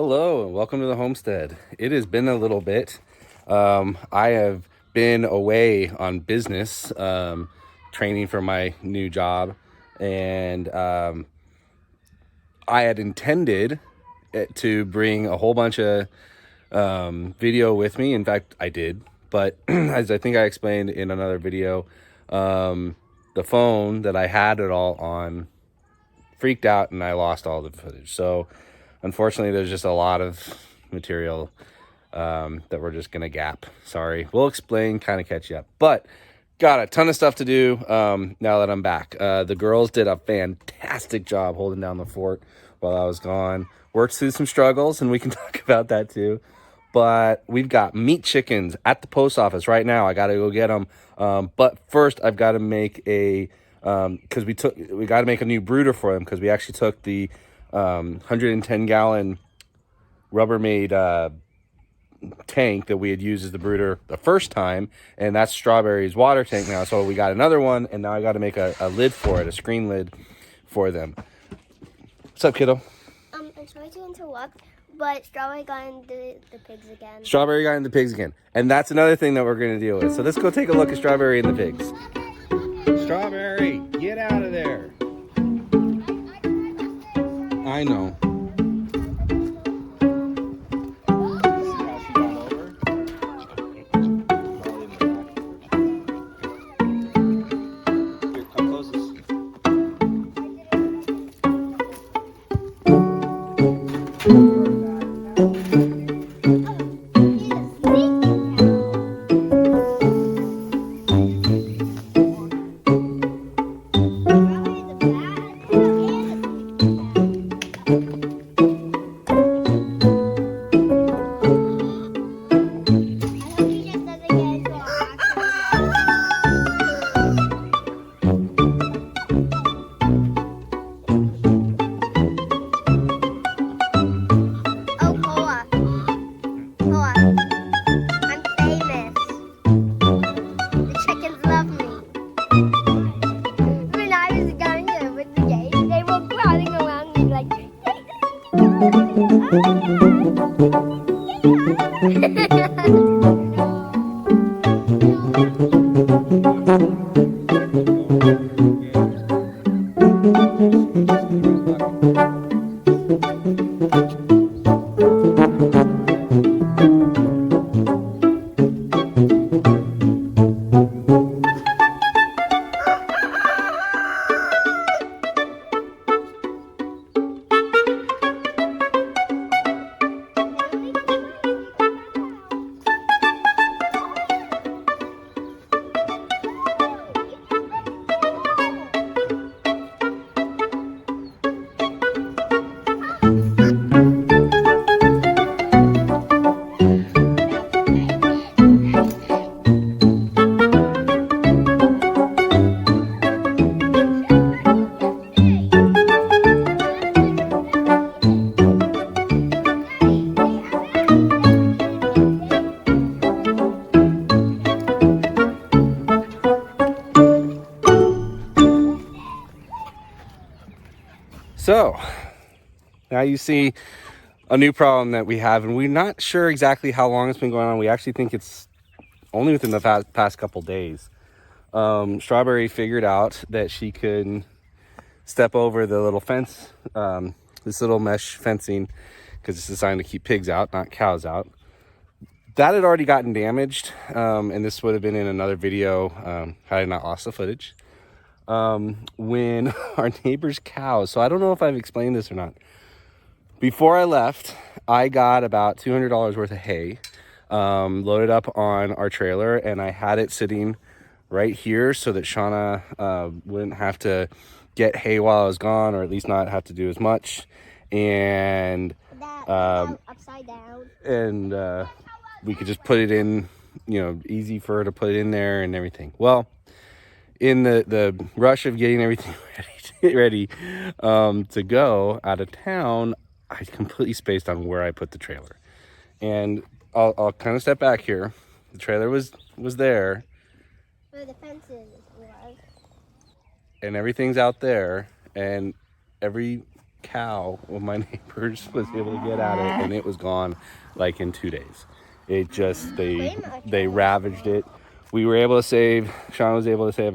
Hello and welcome to the homestead. It has been a little bit. I have been away on business, training for my new job, and I had intended to bring a whole bunch of video with me. In fact, I did, but as I think I explained in another video, the phone that I had it all on freaked out and I lost all the footage. So unfortunately, there's just a lot of material that we're just gonna gap. Sorry, we'll explain, kind of catch you up, but got a ton of stuff to do now that I'm back. The girls did a fantastic job holding down the fort while I was gone. Worked through some struggles, and we can talk about that too. But we've got meat chickens at the post office right now. I got to go get them. But first, I've got to make a because we got to make a new brooder for them, because we actually took the 110-gallon Rubbermaid tank that we had used as the brooder the first time, and that's Strawberry's water tank now. So we got another one, and now I got to make a lid for it, a screen lid for them. What's up, kiddo? I'm sorry to interrupt, but Strawberry got into the pigs again. Strawberry got into pigs again, and that's another thing that we're going to deal with. So let's go take a look at Strawberry and the pigs. Strawberry, get out of there. I know. So now you see a new problem that we have, and we're not sure exactly how long it's been going on. We actually think it's only within the past couple days. Strawberry figured out that she could step over the little fence, this little mesh fencing, because it's designed to keep pigs out, not cows out. That had already gotten damaged, and this would have been in another video had I not lost the footage. When our neighbor's cows, so I don't know if I've explained this or not. Before I left, I got about $200 worth of hay loaded up on our trailer, and I had it sitting right here so that Shauna wouldn't have to get hay while I was gone, or at least not have to do as much. And upside down. And we could just put it in, easy for her to put it in there and everything. Well, in the rush of getting everything ready to go out of town, I completely spaced on where I put the trailer. And I'll kind of step back here. The trailer was there. Where the fences was. And everything's out there. And every cow of my neighbors was able to get at it, and it was gone like in 2 days. It just they ravaged it. We were able to save. Sean was able to save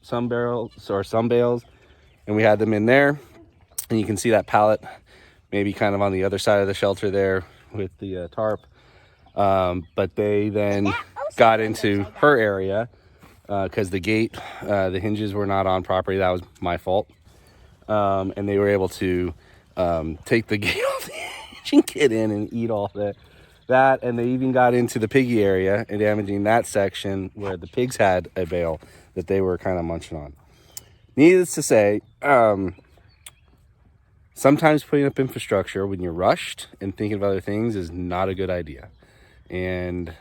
some bales, and we had them in there. And you can see that pallet, maybe kind of on the other side of the shelter there with the tarp. But they then got into her area because the gate, the hinges were not on properly. That was my fault. And they were able to take the gate off the hinge and get in and eat all of it. That, and they even got into the piggy area and damaging that section where the pigs had a bale that they were kind of munching on. Needless to say, sometimes putting up infrastructure when you're rushed and thinking of other things is not a good idea. And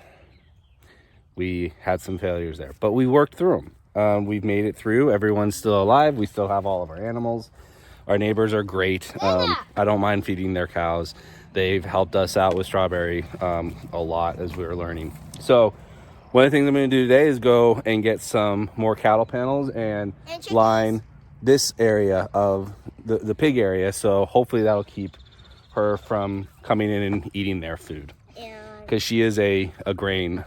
we had some failures there, but we worked through them. We've made it through. Everyone's still alive. We still have all of our animals. Our neighbors are great. I don't mind feeding their cows. They've helped us out with Strawberry a lot as we were learning. So one of the things I'm going to do today is go and get some more cattle panels and line this area of the pig area. So hopefully that'll keep her from coming in and eating their food. Because she is a grain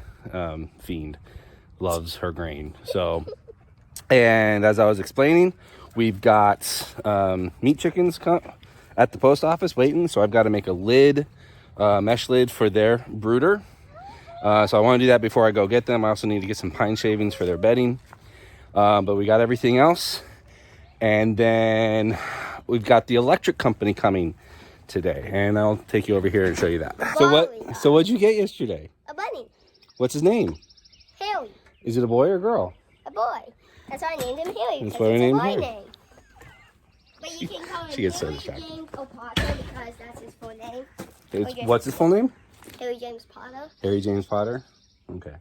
fiend, loves her grain. So, and as I was explaining, we've got meat chickens at the post office waiting. So I've got to make a lid, mesh lid for their brooder. So I want to do that before I go get them. I also need to get some pine shavings for their bedding. But we got everything else. And then we've got the electric company coming today. And I'll take you over here and show you that. So what'd you get yesterday? A bunny. What's his name? Haley. Is it a boy or a girl? A boy. That's why I named him Haley. That's why I named him. Name. But you can call him She gets so Haley distracted. James Potter because that's his full name. What's his full name? Haley James Potter. Harry James Potter. Okay.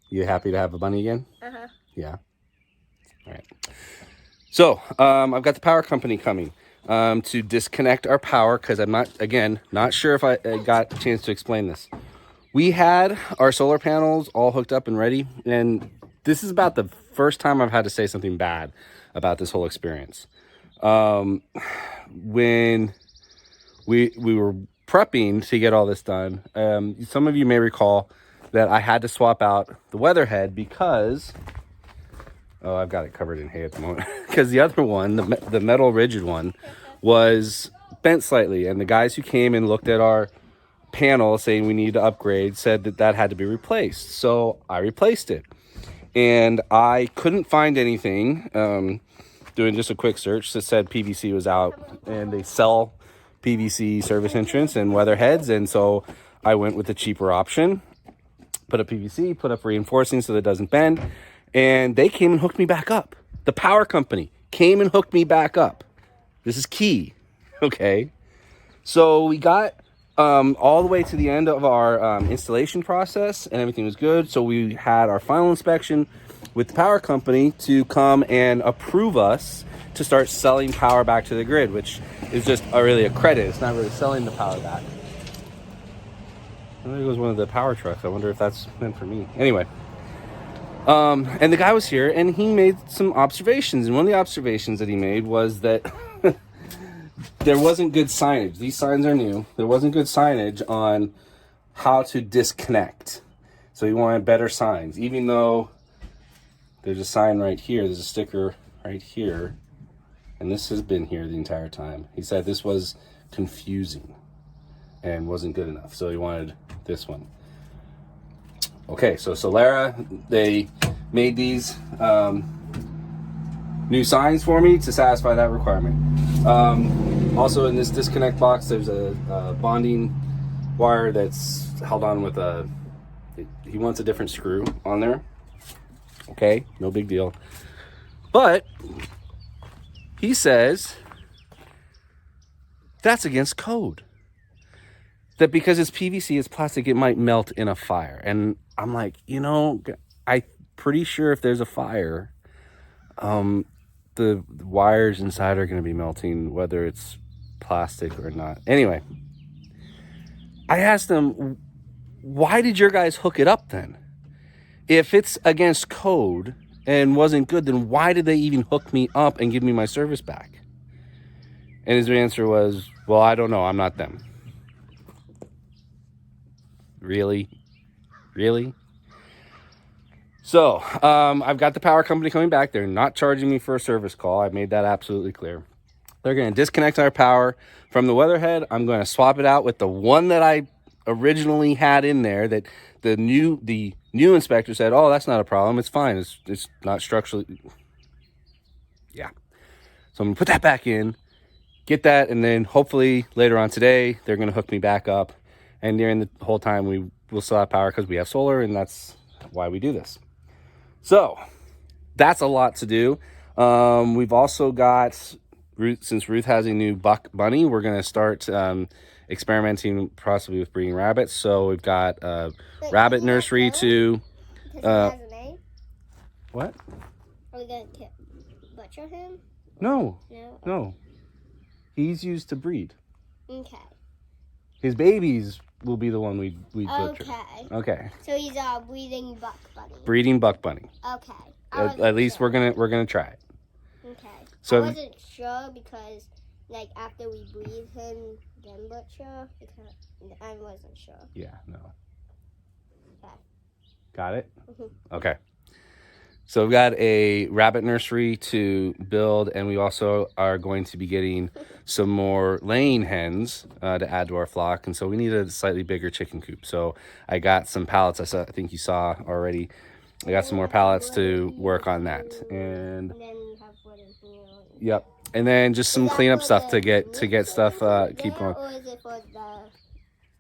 You happy to have a bunny again? Uh-huh. Yeah. All right. So I've got the power company coming to disconnect our power because I'm not sure if I got a chance to explain this. We had our solar panels all hooked up and ready, and this is about the first time I've had to say something bad about this whole experience. When we were prepping to get all this done, some of you may recall that I had to swap out the weatherhead because I've got it covered in hay at the moment because the other one, the metal rigid one, was bent slightly, and the guys who came and looked at our panel saying we need to upgrade said that had to be replaced. So I replaced it, and I couldn't find anything. Doing just a quick search that said PVC was out, and they sell PVC service entrance and weatherheads, and so I went with the cheaper option. Put up PVC, put up reinforcing so that it doesn't bend, and they came and hooked me back up. The power company came and hooked me back up. This is key. Okay, so we got all the way to the end of our installation process, and everything was good. So we had our final inspection with the power company to come and approve us to start selling power back to the grid, which is just really a credit. It's not really selling the power back. And there goes one of the power trucks. I wonder if that's meant for me. Anyway, and the guy was here, and he made some observations. And one of the observations that he made was that there wasn't good signage. These signs are new. There wasn't good signage on how to disconnect. So he wanted better signs, even though there's a sign right here. There's a sticker right here. And this has been here the entire time. He said this was confusing and wasn't good enough. So he wanted this one. Okay, so Solera, they made these new signs for me to satisfy that requirement. Also in this disconnect box, there's a bonding wire that's held on with he wants a different screw on there. Okay, no big deal. But he says that's against code. That because it's PVC, it's plastic, it might melt in a fire. And I'm like, I'm pretty sure if there's a fire, the wires inside are going to be melting, whether it's plastic or not. Anyway, I asked them, why did your guys hook it up then? If it's against code and wasn't good, then why did they even hook me up and give me my service back? And his answer was, well, I don't know. I'm not them. Really? So, I've got the power company coming back. They're not charging me for a service call. I made that absolutely clear. They're going to disconnect our power from the Weatherhead. I'm going to swap it out with the one that I originally had in there that the new inspector said, oh, that's not a problem. It's fine. It's not structurally. Yeah. So I'm going to put that back in, get that, and then hopefully later on today, they're going to hook me back up. And during the whole time, we will still have power because we have solar, and that's why we do this. So that's a lot to do. We've also got, since Ruth has a new buck bunny, we're going to start experimenting possibly with breeding rabbits. So we've got a rabbit nursery to... Because he has a name? What? Are we going to butcher him? No. No? He's used to breed. Okay. His babies will be the one we butcher. Okay. So he's a breeding buck bunny. Breeding buck bunny. Okay. At least we're gonna try it. Okay. So I wasn't sure because like after we breed him, then butcher. Because I wasn't sure. Yeah. No. Okay. Got it. Mm-hmm. Okay. So we've got a rabbit nursery to build, and we also are going to be getting some more laying hens to add to our flock. And so we need a slightly bigger chicken coop. So I got some pallets. I think you saw already. I got some more pallets to work on that. And then you have wooden wheels. Yep. And then just some cleanup stuff to get stuff keep going. Or is it for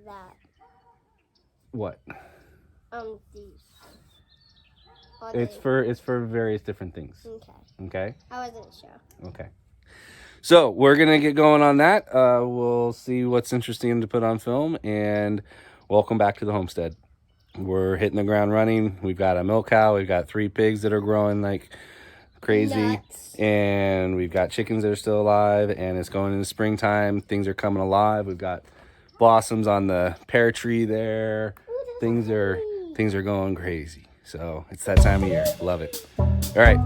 that? What? These. It's for various different things. Okay. I wasn't sure. Okay. So we're gonna get going on that. We'll see what's interesting to put on film, and welcome back to the homestead. We're hitting the ground running. We've got a milk cow. We've got 3 pigs that are growing like crazy. Nuts. And we've got chickens that are still alive, and it's going into springtime. Things are coming alive. We've got blossoms on the pear tree there. Ooh, Things are going crazy. So it's that time of year. Love it. All right.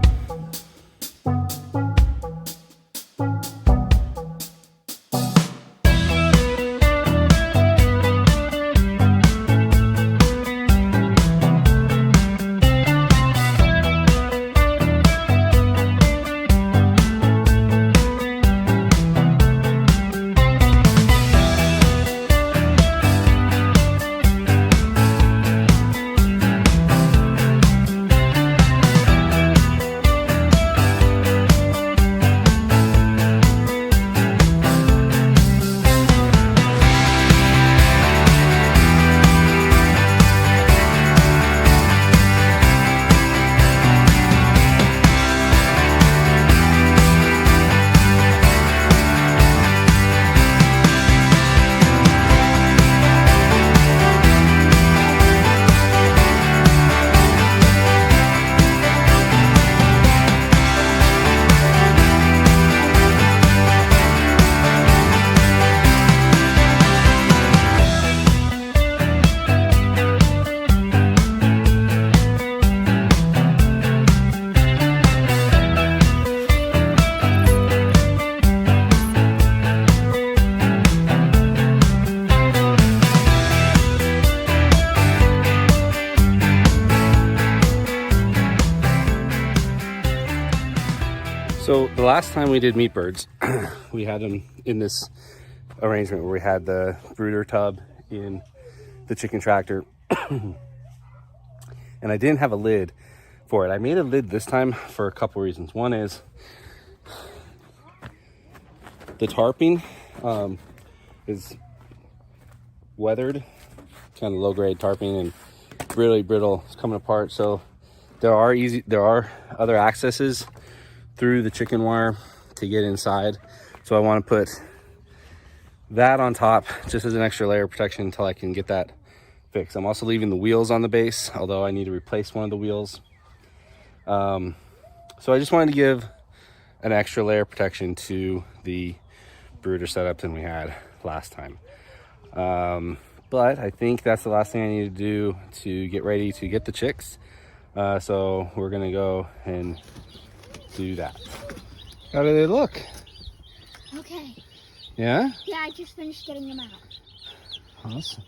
So the last time we did meat birds, we had them in this arrangement where we had the brooder tub in the chicken tractor. And I didn't have a lid for it. I made a lid this time for a couple reasons. One is the tarping is weathered, kind of low grade tarping, and really brittle. It's coming apart. So there are other accesses through the chicken wire to get inside. So I want to put that on top just as an extra layer of protection until I can get that fixed. I'm also leaving the wheels on the base, although I need to replace one of the wheels. So I just wanted to give an extra layer of protection to the brooder setup than we had last time. But I think that's the last thing I need to do to get ready to get the chicks. So we're gonna go and do that. How do they look? Okay. Yeah? Yeah, I just finished getting them out. Awesome.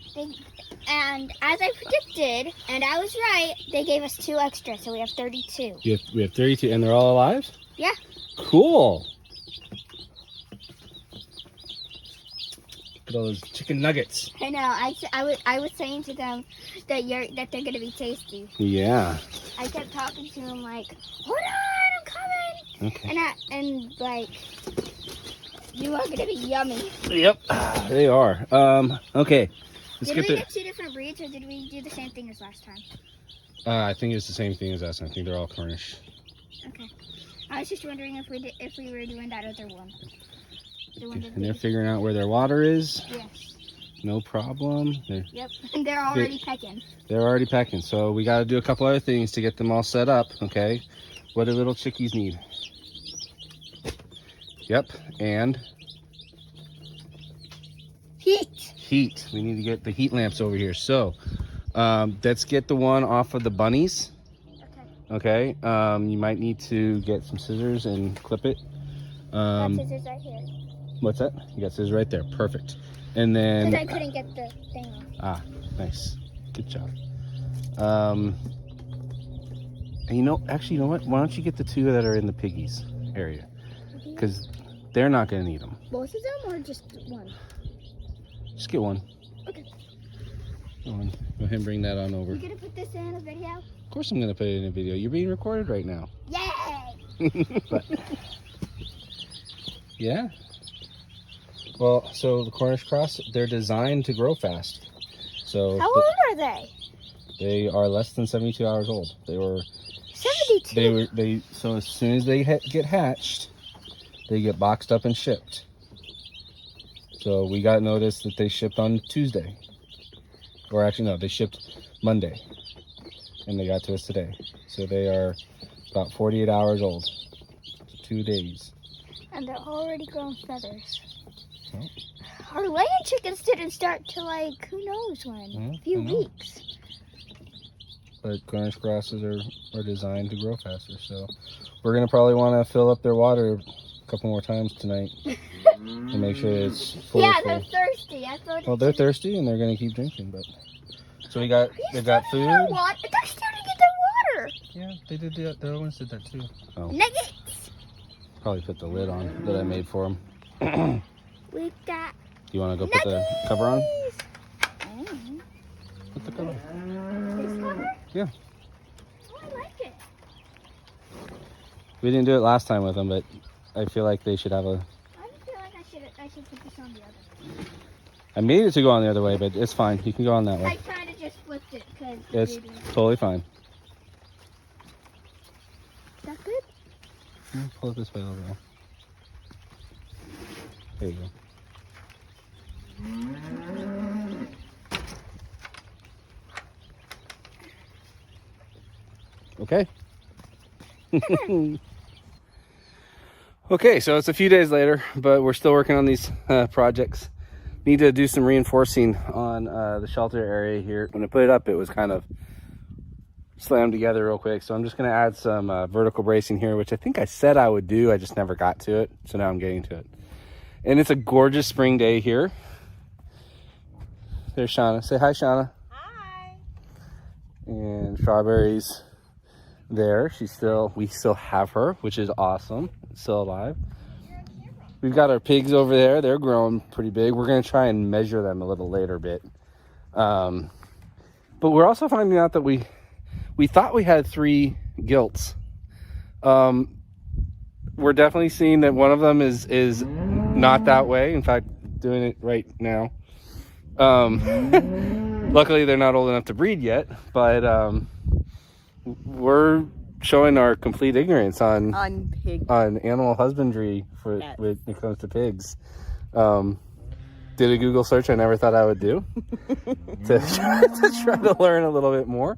And as I predicted, and I was right, they gave us 2 extra, so we have 32. We have 32, and they're all alive? Yeah. Cool. Look at all those chicken nuggets. I know. I was saying to them that they're gonna be tasty. Yeah. I kept talking to them like, "Hold on, I'm coming." Okay. And like, you are gonna be yummy. Yep. They are. Okay. Let's Did we get get 2 different breeds, or did we do the same thing as last time? I think it's the same thing as us. I think they're all Cornish. Okay. I was just wondering if we were doing that other one. The one that And they're figuring out where their water is. Yes. No problem. Yep. And they're already pecking. They're already pecking. So we got to do a couple other things to get them all set up. Okay. What do little chickies need? Yep. And heat. We need to get the heat lamps over here. So let's get the one off of the bunnies. Okay. Okay. You might need to get some scissors and clip it. Got scissors right here. What's that? You got scissors right there. Perfect. And then Because I couldn't get the thing off. Ah, nice. Good job. And you know what? Why don't you get the 2 that are in the piggies area? Because they're not going to need them. Both of them or just one? Just get one. Okay. Go ahead and bring that on over. You gonna put this in a video? Of course I'm going to put it in a video. You're being recorded right now. Yay! But, yeah. Well, so the Cornish cross, they're designed to grow fast. So How old are they? they are less than 72 hours old. They were 72. So as soon as they get hatched, they get boxed up and shipped. So we got notice that they shipped on Tuesday. Or actually, no, they shipped Monday. And they got to us today. So they are about 48 hours old. So 2 days. And they're already growing feathers. Oh. Our laying chickens didn't start till like, who knows when? A few I know. weeks. But Cornish crosses are designed to grow faster. So we're going to probably want to fill up their water a couple more times tonight. To make sure it's full. Yeah, they're thirsty. I thought. Well, they're thirsty and they're gonna keep drinking. But so they've got food. They're starting to get their water. Yeah, they did. The other ones did that too. Oh, Nuggets. probably put the lid on that I made for them. We got. You want to go put the cover on? Mm. Put the cover. This cover? Yeah. Oh, I like it. We didn't do it last time with them, but I feel like they should have a. I feel like I should put this on the other way. I made it to go on the other way, but it's fine. You can go on that I way. kind of just flipped it because. It's Is totally fine. that good? Pull it this way over there. There you go. Okay. Okay, so it's a few days later, but we're still working on these projects. Need to do some reinforcing on the shelter area here. When I put it up, it was kind of slammed together real quick. So I'm just going to add some vertical bracing here, which I think I said I would do. I just never got to it. So now I'm getting to it. And it's a gorgeous spring day here. There's Shauna. Say hi, Shauna. Hi. And Strawberry's there. We still have her, which is awesome. It's still alive. We've got our pigs over there. They're growing pretty big. We're going to try and measure them a little later bit. But we're also finding out that we thought we had 3 gilts. We're definitely seeing that one of them is not that way. In fact, doing it right now. Luckily, they're not old enough to breed yet, but we're showing our complete ignorance on animal husbandry when it comes to pigs. Did a Google search I never thought I would do to try to learn a little bit more.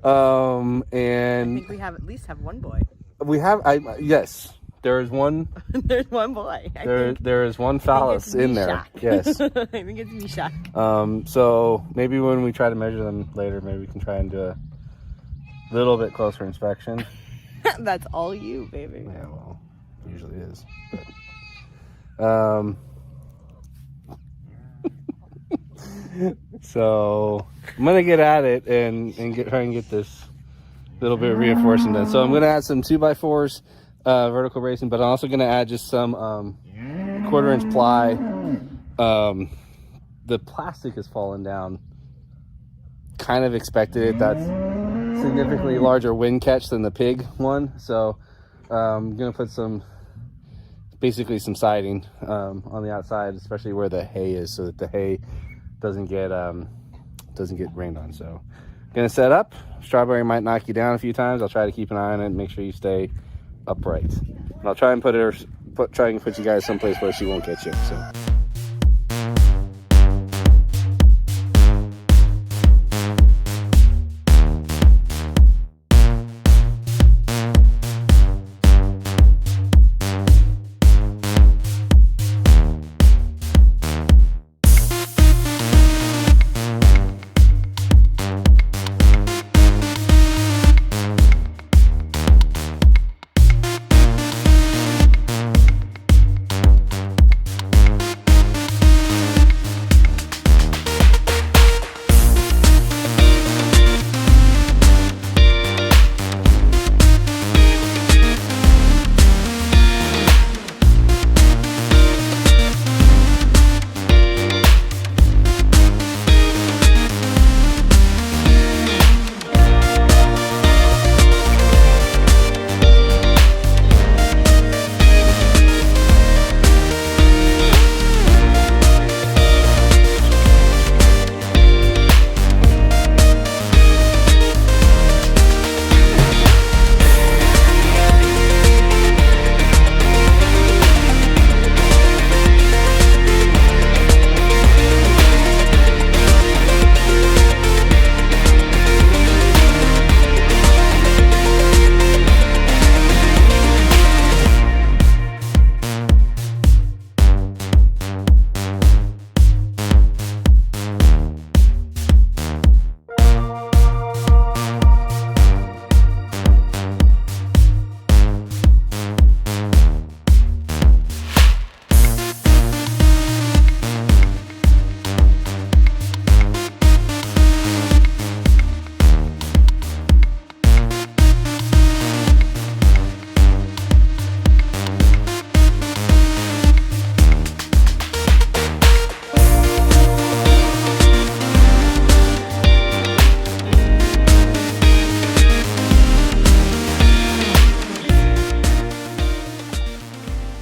And I think we at least have one boy. We have, yes, there is one. There's one boy. There is one phallus in there. Yes. I think it's Mishak. So maybe when we try to measure them later, maybe we can try and do a little bit closer inspection. That's all you, baby. Yeah, well, usually is. So I'm gonna get at it and try and get this little bit of reinforcement done. So I'm gonna add some 2x4s, vertical bracing, but I'm also gonna add just some 1/4 inch ply. The plastic has fallen down. Kind of expected it. That's significantly larger wind catch than the pig one. So I'm gonna put basically some siding on the outside, especially where the hay is, so that the hay doesn't get rained on. So gonna set up. Strawberry might knock you down a few times. I'll try to keep an eye on it and make sure you stay upright. And I'll try and put you guys someplace where she won't get you. So.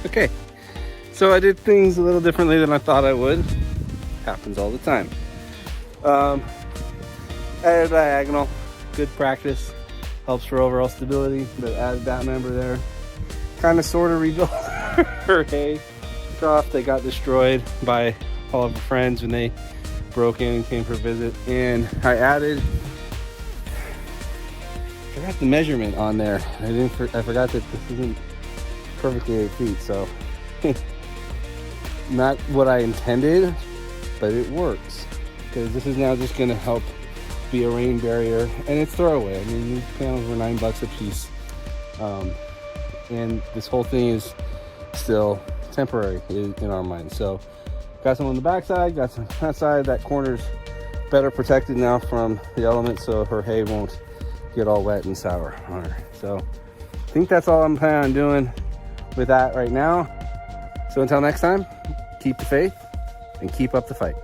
Okay, so I did things a little differently than I thought I would. Happens all the time. Added diagonal, good practice, helps for overall stability. But added that member there. Kind of sort of rebuilt her hay trough. They got destroyed by all of her friends when they broke in and came for a visit. And I forgot the measurement on there. I forgot that this isn't perfectly 8 feet, so not what I intended, but it works because this is now just going to help be a rain barrier, and it's throwaway. I mean, these panels were $9 a piece, and this whole thing is still temporary in our mind. So got some on the back side, got some on that side. That corner's better protected now from the elements, so her hay won't get all wet and sour on her. So I think that's all I'm planning on doing with that right now. So until next time, keep the faith and keep up the fight.